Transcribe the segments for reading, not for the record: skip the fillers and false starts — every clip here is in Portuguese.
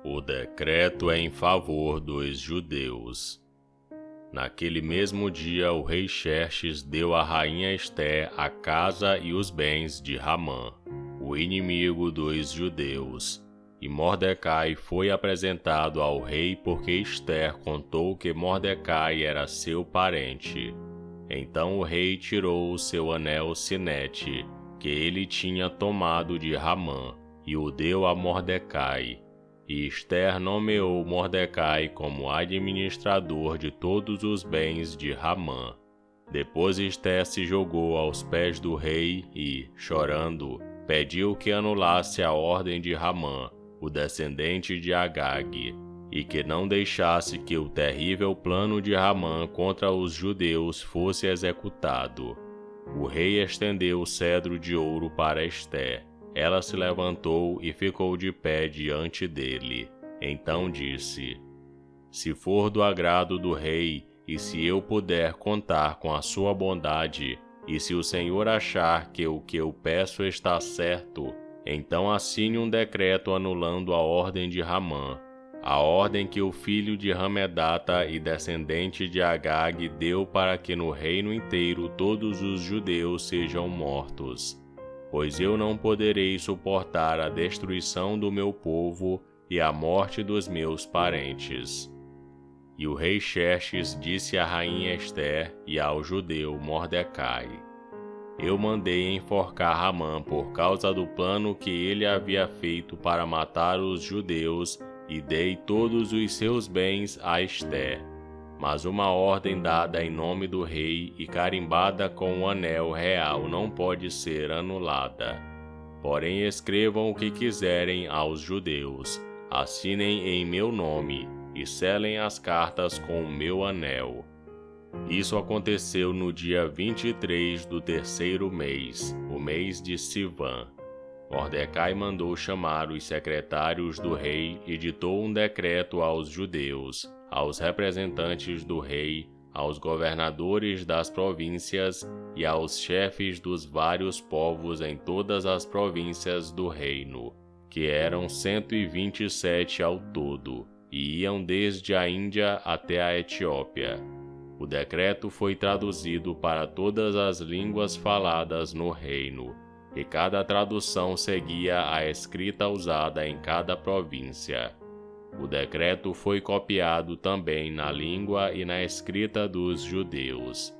O decreto é em favor dos judeus. Naquele mesmo dia, o rei Xerxes deu à rainha Esté a casa e os bens de Ramã, o inimigo dos judeus. E Mordecai foi apresentado ao rei porque Ester contou que Mordecai era seu parente. Então o rei tirou o seu anel sinete, que ele tinha tomado de Ramã, e o deu a Mordecai. E Ester nomeou Mordecai como administrador de todos os bens de Ramã. Depois Ester se jogou aos pés do rei e, chorando, pediu que anulasse a ordem de Ramã, o descendente de Agag, e que não deixasse que o terrível plano de Ramã contra os judeus fosse executado. O rei estendeu o cedro de ouro para Ester. Ela se levantou e ficou de pé diante dele. Então disse: Se for do agrado do rei, e se eu puder contar com a sua bondade, e se o Senhor achar que o que eu peço está certo, então assine um decreto anulando a ordem de Ramã, a ordem que o filho de Hamedata e descendente de Agag deu para que no reino inteiro todos os judeus sejam mortos. Pois eu não poderei suportar a destruição do meu povo e a morte dos meus parentes. E o rei Xerxes disse à rainha Ester e ao judeu Mordecai: Eu mandei enforcar Ramã por causa do plano que ele havia feito para matar os judeus e dei todos os seus bens a Ester. Mas uma ordem dada em nome do rei e carimbada com o anel real não pode ser anulada. Porém escrevam o que quiserem aos judeus, assinem em meu nome e selem as cartas com o meu anel. Isso aconteceu no dia 23 do terceiro mês, o mês de Sivã. Mordecai mandou chamar os secretários do rei e ditou um decreto aos judeus, aos representantes do rei, aos governadores das províncias e aos chefes dos vários povos em todas as províncias do reino, que eram 127 ao todo, e iam desde a Índia até a Etiópia. O decreto foi traduzido para todas as línguas faladas no reino, e cada tradução seguia a escrita usada em cada província. O decreto foi copiado também na língua e na escrita dos judeus.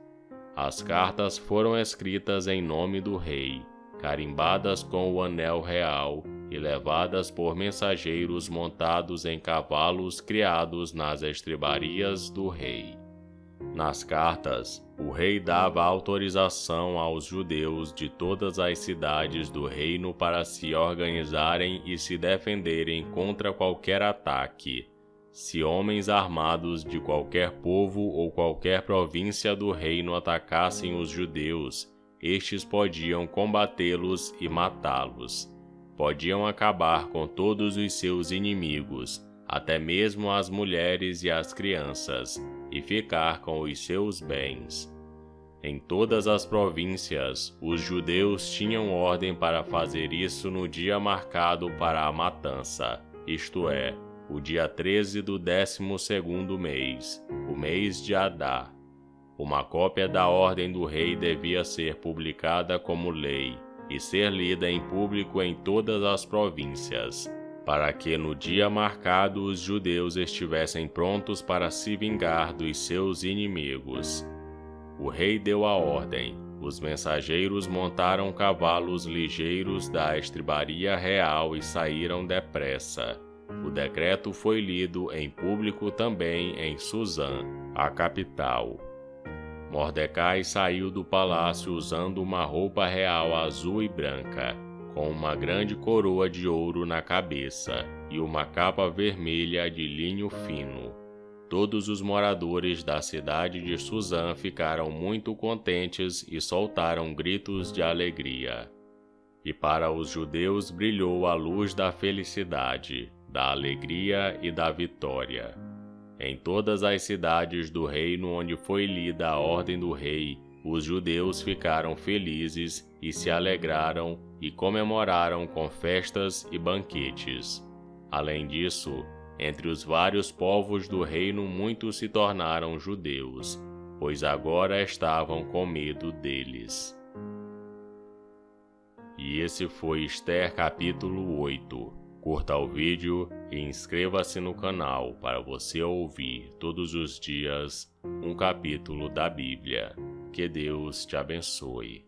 As cartas foram escritas em nome do rei, carimbadas com o anel real e levadas por mensageiros montados em cavalos criados nas estribarias do rei. Nas cartas, o rei dava autorização aos judeus de todas as cidades do reino para se organizarem e se defenderem contra qualquer ataque. Se homens armados de qualquer povo ou qualquer província do reino atacassem os judeus, estes podiam combatê-los e matá-los. Podiam acabar com todos os seus inimigos, até mesmo as mulheres e as crianças, e ficar com os seus bens. Em todas as províncias, os judeus tinham ordem para fazer isso no dia marcado para a matança, isto é, o dia 13 do 12º mês, o mês de Adar. Uma cópia da ordem do rei devia ser publicada como lei e ser lida em público em todas as províncias, para que no dia marcado os judeus estivessem prontos para se vingar dos seus inimigos. O rei deu a ordem. Os mensageiros montaram cavalos ligeiros da estribaria real e saíram depressa. O decreto foi lido em público também em Suzã, a capital. Mordecai saiu do palácio usando uma roupa real azul e branca, com uma grande coroa de ouro na cabeça e uma capa vermelha de linho fino. Todos os moradores da cidade de Suzã ficaram muito contentes e soltaram gritos de alegria. E para os judeus brilhou a luz da felicidade, da alegria e da vitória. Em todas as cidades do reino onde foi lida a ordem do rei, os judeus ficaram felizes e se alegraram e comemoraram com festas e banquetes. Além disso, Entre os vários povos do reino, muitos se tornaram judeus, pois agora estavam com medo deles. E esse foi Esther capítulo 8. Curta o vídeo e inscreva-se no canal para você ouvir todos os dias um capítulo da Bíblia. Que Deus te abençoe.